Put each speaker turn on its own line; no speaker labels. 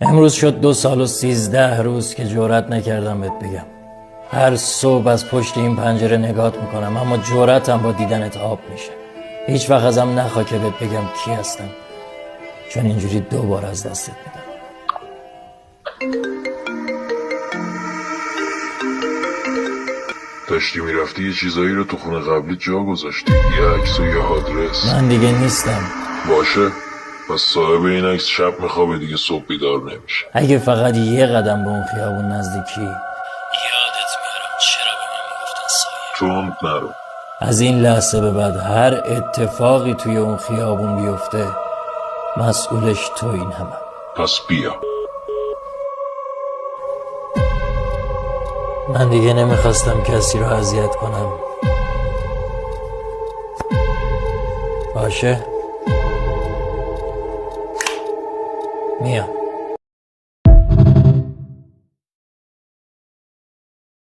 امروز شد 2 سال و 13 روز که جرأت نکردم بهت بگم. هر صبح از پشت این پنجره نگات میکنم، اما جرأتم با دیدنت آب میشه. هیچ وقت ازم نخوا که بهت بگم کی هستم، چون اینجوری 2 بار از دستت میدم.
داشتی میرفتی یه چیزایی رو تو خونه قبلی جا گذاشتی، یه عکس و یه آدرس.
من دیگه نیستم.
باشه، پس صاحب این عکس شب میخوابه دیگه، صبح بیدار نمیشه.
اگه فقط یه قدم به اون خیابون نزدیکی، یادت میارم چرا به من میگفتن سایه.
تند نرو.
از این لحظه به بعد هر اتفاقی توی اون خیابون بیفته مسئولش تو این همه.
پس بیا.
من دیگه نمیخواستم کسی رو اذیت کنم. باشه؟ میام.